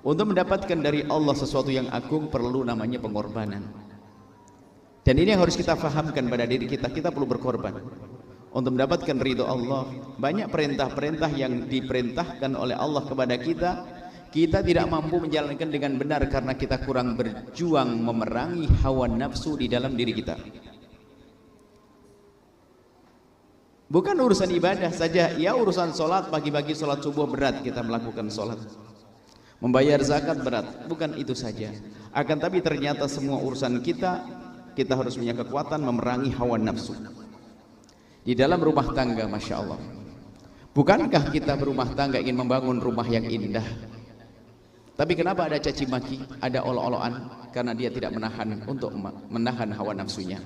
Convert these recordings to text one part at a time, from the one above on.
Untuk mendapatkan dari Allah sesuatu yang agung perlu namanya pengorbanan. Dan ini yang harus kita fahamkan pada diri kita. Kita perlu berkorban untuk mendapatkan ridho Allah. Banyak perintah-perintah yang diperintahkan oleh Allah kepada kita, kita tidak mampu menjalankan dengan benar karena kita kurang berjuang memerangi hawa nafsu di dalam diri kita. Bukan urusan ibadah saja, ya urusan sholat, pagi-pagi sholat subuh berat kita melakukan sholat. Membayar zakat berat, bukan itu saja. Akan tapi ternyata semua urusan kita harus punya kekuatan memerangi hawa nafsu. Di dalam rumah tangga, Masya Allah. Bukankah kita berumah tangga ingin membangun rumah yang indah? Tapi kenapa ada caci maki, ada olo-oloan? Karena dia tidak menahan hawa nafsunya.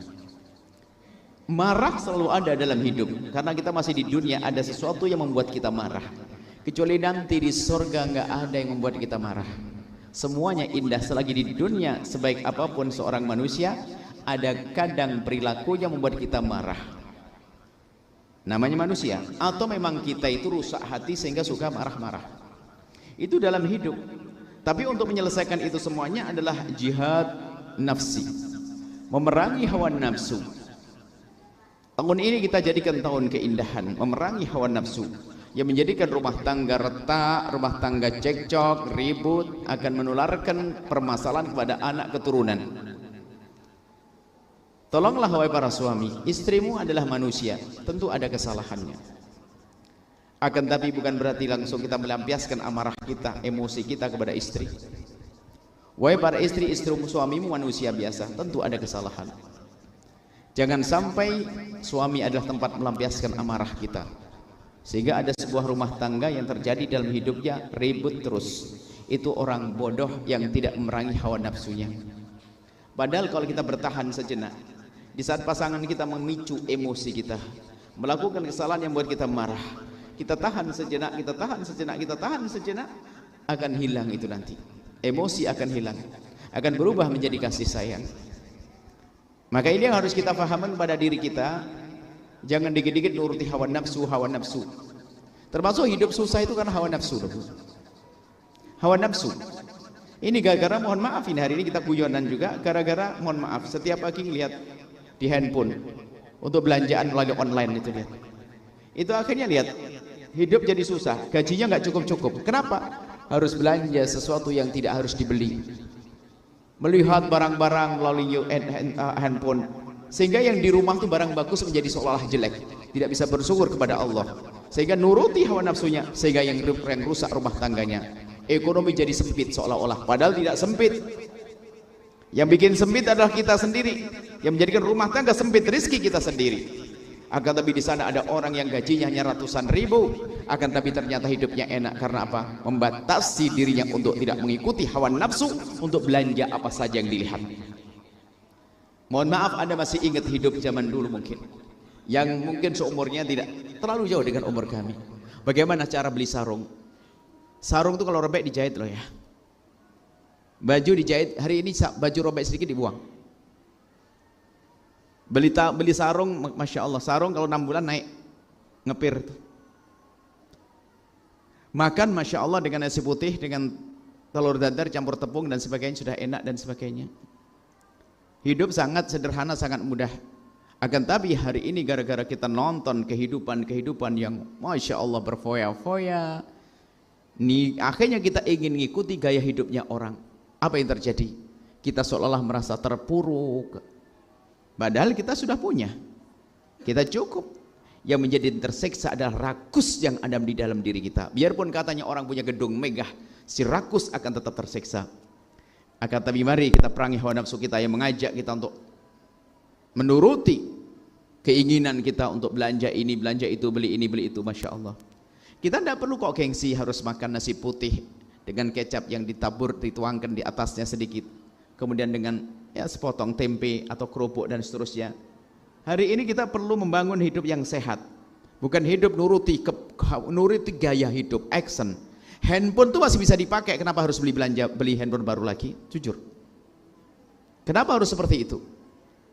Marah selalu ada dalam hidup, karena kita masih di dunia, ada sesuatu yang membuat kita marah. Kecuali nanti di surga nggak ada yang membuat kita marah. Semuanya indah. Selagi di dunia, sebaik apapun seorang manusia, ada kadang perilaku yang membuat kita marah. Namanya manusia. Atau memang kita itu rusak hati sehingga suka marah-marah. Itu dalam hidup. Tapi untuk menyelesaikan itu semuanya adalah jihad nafsi, memerangi hawa nafsu. Tahun ini kita jadikan tahun keindahan, memerangi hawa nafsu, yang menjadikan rumah tangga retak, rumah tangga cekcok, ribut, akan menularkan permasalahan kepada anak keturunan. Tolonglah wahai para suami, istrimu adalah manusia, tentu ada kesalahannya. Akan tapi bukan berarti langsung kita melampiaskan amarah kita, emosi kita kepada istri. Wahai para istri, suamimu manusia biasa, tentu ada kesalahan. Jangan sampai suami adalah tempat melampiaskan amarah kita, sehingga ada sebuah rumah tangga yang terjadi dalam hidupnya ribut terus. Itu orang bodoh yang tidak memerangi hawa nafsunya. Padahal kalau kita bertahan sejenak, di saat pasangan kita memicu emosi kita, melakukan kesalahan yang membuat kita marah, kita tahan sejenak, kita tahan sejenak, kita tahan sejenak, akan hilang itu nanti. Emosi akan hilang, akan berubah menjadi kasih sayang. Maka ini yang harus kita fahamkan pada diri kita. Jangan dikit-dikit nuruti hawa nafsu, hawa nafsu. Termasuk hidup susah itu karena hawa nafsu. Hawa nafsu. Ini gara-gara, mohon maaf, ini hari ini kita guyonan juga, gara-gara mohon maaf, setiap pagi lihat di handphone untuk belanjaan melalui online itu lihat. Itu akhirnya lihat hidup jadi susah, gajinya nggak cukup-cukup. Kenapa? Harus belanja sesuatu yang tidak harus dibeli. Melihat barang-barang melalui handphone, sehingga yang di rumah tuh barang bagus menjadi seolah-olah jelek, tidak bisa bersyukur kepada Allah, sehingga nuruti hawa nafsunya, sehingga yang rusak rumah tangganya. Ekonomi jadi sempit seolah-olah, padahal tidak sempit. Yang bikin sempit adalah kita sendiri, yang menjadikan rumah tangga sempit, rezeki kita sendiri. Akan tapi di sana ada orang yang gajinya hanya ratusan ribu, akan tapi ternyata hidupnya enak. Karena apa? Membatasi dirinya untuk tidak mengikuti hawa nafsu, untuk belanja apa saja yang dilihat. Mohon maaf, Anda masih ingat hidup zaman dulu mungkin, yang mungkin seumurnya tidak terlalu jauh dengan umur kami. Bagaimana cara beli sarung? Sarung itu kalau robek dijahit loh ya. Baju dijahit, hari ini baju robek sedikit dibuang. Beli sarung, Masya Allah, sarung kalau 6 bulan naik ngepir itu. Makan Masya Allah dengan nasi putih, dengan telur dadar campur tepung dan sebagainya, sudah enak dan sebagainya. Hidup sangat sederhana, sangat mudah. Akan tapi hari ini gara-gara kita nonton kehidupan yang Masya Allah berfoya-foya, akhirnya kita ingin mengikuti gaya hidupnya orang. Apa yang terjadi? Kita seolah-olah merasa terpuruk. Padahal kita sudah punya, kita cukup. Yang menjadi tersiksa adalah rakus yang ada di dalam diri kita. Biarpun katanya orang punya gedung megah, si rakus akan tetap tersiksa. Akan tapi mari kita perangi hawa nafsu kita yang mengajak kita untuk menuruti keinginan kita untuk belanja ini, belanja itu, beli ini, beli itu. Masya Allah. Kita tidak perlu kok gengsi harus makan nasi putih dengan kecap yang ditabur, dituangkan di atasnya sedikit, kemudian dengan sepotong tempe atau kerupuk dan seterusnya. Hari ini kita perlu membangun hidup yang sehat, bukan hidup nuruti gaya hidup, action. Handphone tuh masih bisa dipakai, kenapa harus beli handphone baru lagi? Jujur, kenapa harus seperti itu?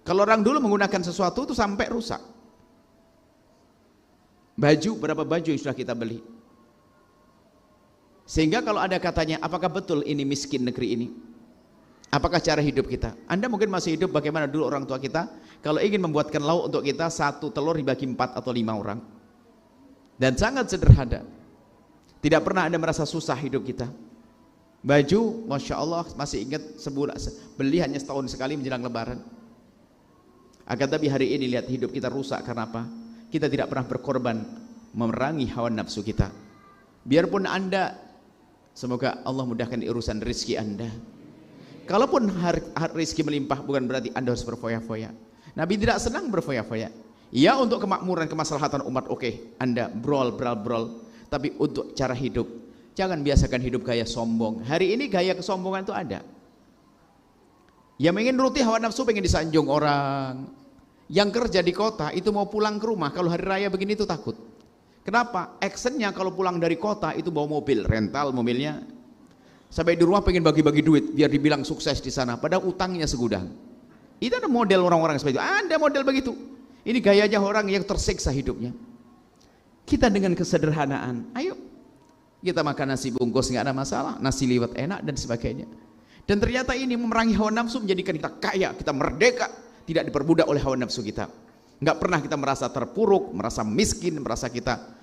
Kalau orang dulu menggunakan sesuatu itu sampai rusak. Baju, berapa baju yang sudah kita beli? Sehingga kalau ada katanya, apakah betul ini miskin negeri ini? Apakah cara hidup kita? Anda mungkin masih hidup bagaimana dulu orang tua kita, kalau ingin membuatkan lauk untuk kita, 1 telur dibagi 4 atau 5 orang. Dan sangat sederhana. Tidak pernah Anda merasa susah hidup kita. Baju, Masya Allah, masih ingat sebulan, beli hanya setahun sekali menjelang lebaran. Akan tapi hari ini lihat hidup kita rusak karena apa? Kita tidak pernah berkorban memerangi hawa nafsu kita. Biarpun Anda, semoga Allah mudahkan urusan rezeki Anda. Kalaupun rezeki melimpah, bukan berarti Anda harus berfoya-foya. Nabi tidak senang berfoya-foya. Ya untuk kemakmuran, kemaslahatan umat, oke, Anda brol. Tapi untuk cara hidup, jangan biasakan hidup gaya sombong. Hari ini gaya kesombongan itu ada. Yang ingin nuruti hawa nafsu, pengen disanjung orang. Yang kerja di kota itu mau pulang ke rumah, kalau hari raya begini itu takut. Kenapa? Actionnya kalau pulang dari kota itu bawa mobil, rental mobilnya. Sampai di rumah pengen bagi-bagi duit biar dibilang sukses di sana, padahal utangnya segudang. Itu ada model orang-orang seperti itu. Ada model begitu. Ini gayanya orang yang tersiksa hidupnya. Kita dengan kesederhanaan, ayo kita makan nasi bungkus nggak ada masalah, nasi liwet enak dan sebagainya. Dan ternyata ini memerangi hawa nafsu, menjadikan kita kaya, kita merdeka, tidak diperbudak oleh hawa nafsu kita. Nggak pernah kita merasa terpuruk, merasa miskin, merasa kita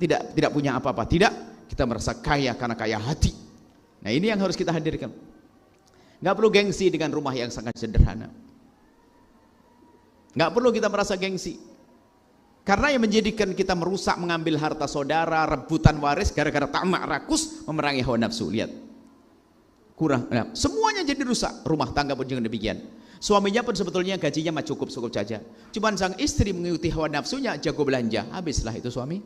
tidak punya apa-apa. Tidak, kita merasa kaya karena kaya hati. Nah ini yang harus kita hadirkan. Nggak perlu gengsi dengan rumah yang sangat sederhana. Nggak perlu kita merasa gengsi. Karena yang menjadikan kita merusak, mengambil harta saudara, rebutan waris gara-gara tamak rakus, memerangi hawa nafsu. Lihat, kurang, semuanya jadi rusak. Rumah tangga pun juga demikian. Suaminya pun sebetulnya gajinya mah cukup saja. Cuman sang istri mengikuti hawa nafsunya, jago belanja, habislah itu suami.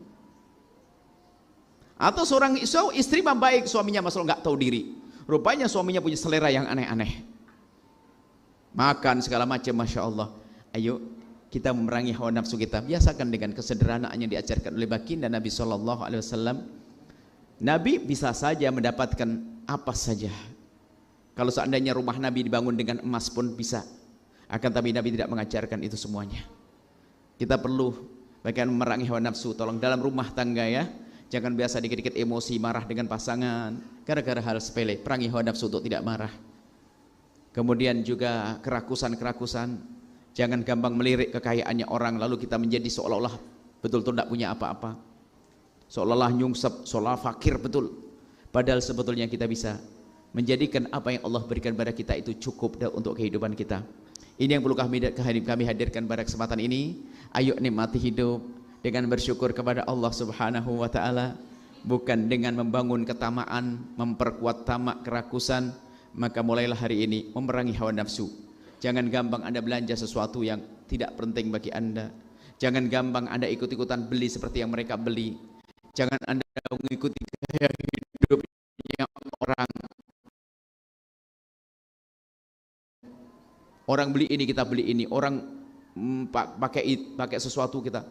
Atau seorang istri mah baik, suaminya masalah nggak tahu diri. Rupanya suaminya punya selera yang aneh-aneh. Makan segala macam, Masya Allah. Ayo kita memerangi hawa nafsu kita. Biasakan dengan kesederhanaan yang diajarkan oleh baginda Nabi SAW. Nabi bisa saja mendapatkan apa saja. Kalau seandainya rumah Nabi dibangun dengan emas pun bisa. Akan tapi Nabi tidak mengajarkan itu semuanya. Kita perlu bagaimana memerangi hawa nafsu. Tolong dalam rumah tangga ya, jangan biasa dikit-dikit emosi marah dengan pasangan gara-gara hal sepele. Perangi hawa nafsu untuk tidak marah. Kemudian juga kerakusan. Jangan gampang melirik kekayaannya orang lalu kita menjadi seolah-olah betul-betul tidak punya apa-apa. Seolah-olah nyungsep, seolah fakir betul. Padahal sebetulnya kita bisa menjadikan apa yang Allah berikan pada kita itu cukup untuk kehidupan kita. Ini yang perlu kami hadirkan pada kesempatan ini. Ayo nikmati hidup dengan bersyukur kepada Allah Subhanahu wa taala, bukan dengan membangun ketamaan, memperkuat tamak, kerakusan. Maka mulailah hari ini memerangi hawa nafsu. Jangan gampang Anda belanja sesuatu yang tidak penting bagi Anda. Jangan gampang Anda ikut-ikutan beli seperti yang mereka beli. Jangan Anda mengikuti gaya hidupnya orang. Orang beli ini, kita beli ini. Orang pakai sesuatu, kita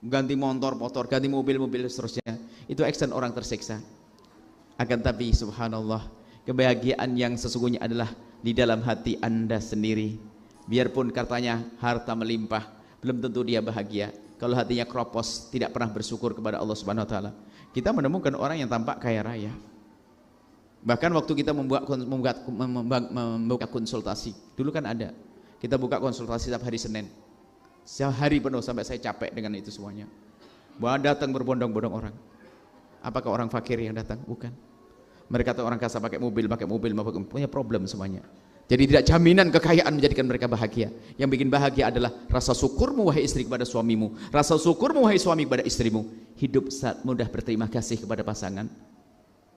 ganti motor, ganti mobil seterusnya. Itu action orang tersiksa. Akan tapi subhanallah, kebahagiaan yang sesungguhnya adalah di dalam hati Anda sendiri. Biarpun katanya harta melimpah, belum tentu dia bahagia kalau hatinya kropos, tidak pernah bersyukur kepada Allah Subhanahu wa taala. Kita menemukan orang yang tampak kaya raya. Bahkan waktu kita membuka konsultasi, dulu kan ada. Kita buka konsultasi setiap hari Senin. Sehari penuh sampai saya capek dengan itu semuanya. Bahwa datang berbondong-bondong orang. Apakah orang fakir yang datang? Bukan. Mereka tahu orang kaya pakai mobil, punya problem semuanya. Jadi tidak jaminan kekayaan menjadikan mereka bahagia. Yang bikin bahagia adalah rasa syukurmu wahai istri kepada suamimu, rasa syukurmu wahai suami kepada istrimu. Hidup saat mudah berterima kasih kepada pasangan,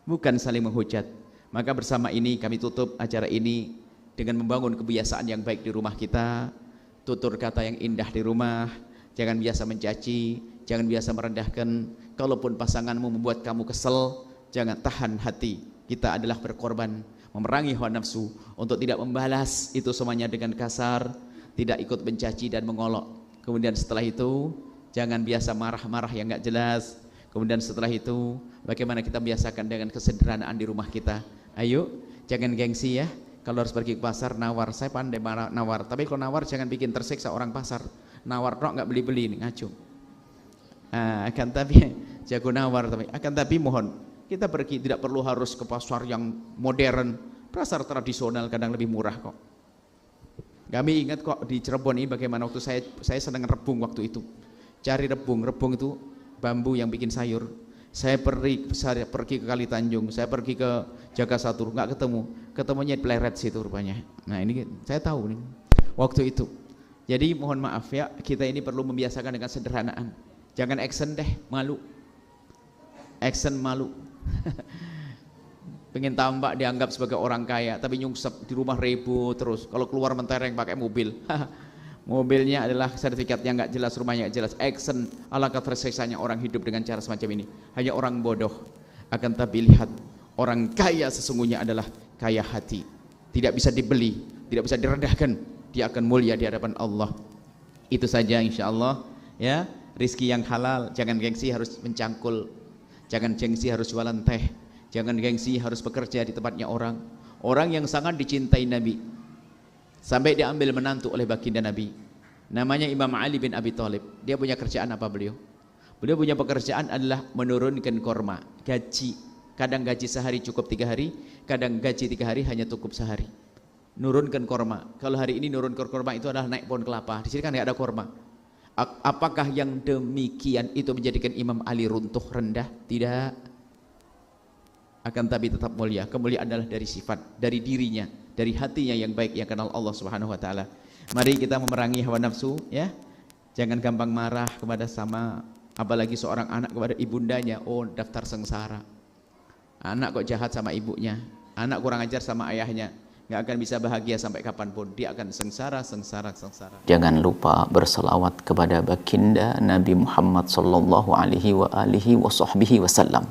bukan saling menghujat. Maka bersama ini kami tutup acara ini dengan membangun kebiasaan yang baik di rumah kita. Tutur kata yang indah di rumah, jangan biasa mencaci, jangan biasa merendahkan. Kalaupun pasanganmu membuat kamu kesel, jangan tahan hati. Kita adalah berkorban memerangi hawa nafsu untuk tidak membalas itu semuanya dengan kasar, tidak ikut mencaci dan mengolok. Kemudian setelah itu jangan biasa marah-marah yang enggak jelas. Kemudian setelah itu bagaimana kita biasakan dengan kesederhanaan di rumah kita. Ayo, jangan gengsi ya. Kalau harus pergi ke pasar nawar, saya pandai nawar. Tapi kalau nawar jangan bikin tersiksa orang pasar. Nawar kok enggak beli-beli nih, ngaco. Akan tapi jago nawar, tapi mohon Kita pergi, tidak perlu harus ke pasar yang modern, pasar tradisional kadang lebih murah kok. Kami ingat kok di Cirebon ini bagaimana waktu saya senang rebung waktu itu. Cari rebung itu bambu yang bikin sayur. Saya pergi ke Kali Tanjung, saya pergi ke Jagasatur, nggak ketemu. Ketemunya di Pleret situ rupanya. Nah ini saya tahu nih waktu itu. Jadi mohon maaf ya, kita ini perlu membiasakan dengan sederhanaan. Jangan action deh, malu. Action malu. Pengen tambah dianggap sebagai orang kaya, tapi nyungsep di rumah ribut terus. Kalau keluar mentereng pakai mobil. Mobilnya adalah sertifikatnya nggak jelas, rumahnya nggak jelas. Action, alangkah tersiksanya orang hidup dengan cara semacam ini. Hanya orang bodoh. Akan tapi lihat, orang kaya sesungguhnya adalah kaya hati. Tidak bisa dibeli, tidak bisa direndahkan. Dia akan mulia di hadapan Allah. Itu saja insya Allah. Ya, rizki yang halal. Jangan gengsi harus mencangkul. Jangan gengsi harus jualan teh. Jangan gengsi harus bekerja di tempatnya orang. Orang yang sangat dicintai Nabi, sampai diambil menantu oleh baginda Nabi, namanya Imam Ali bin Abi Thalib. Dia punya kerjaan apa beliau? Beliau punya pekerjaan adalah menurunkan korma, gaji. Kadang gaji sehari cukup 3 hari, kadang gaji 3 hari hanya cukup sehari. Nurunkan korma. Kalau hari ini nurunkan korma itu adalah naik pohon kelapa. Di sini kan nggak ada korma. Apakah yang demikian itu menjadikan Imam Ali runtuh rendah? Tidak. Akan tapi tetap mulia. Kemuliaan adalah dari sifat, dari dirinya, dari hatinya yang baik, yang kenal Allah Subhanahu wa taala. Mari kita memerangi hawa nafsu ya. Jangan gampang marah kepada sama, apalagi seorang anak kepada ibundanya. Oh, daftar sengsara. Anak kok jahat sama ibunya, anak kurang ajar sama ayahnya, nggak akan bisa bahagia sampai kapanpun. Dia akan sengsara. Jangan lupa berselawat kepada baginda Nabi Muhammad sallallahu alaihi wa alihi wa sahbihi wasallam.